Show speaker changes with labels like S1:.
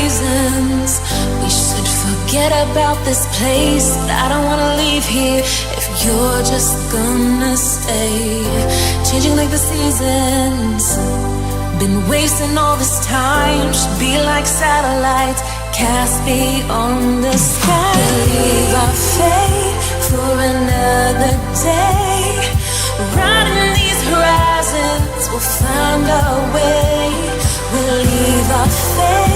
S1: reasons. We should forget about this place, but I don't wanna leave here if you're just gonna stay. Changing like the seasons, been wasting all this time. Should be like satellites cast beyond the sky. Leave our fate for another day. Riding these horizons, we'll find our way. We'll leave our fate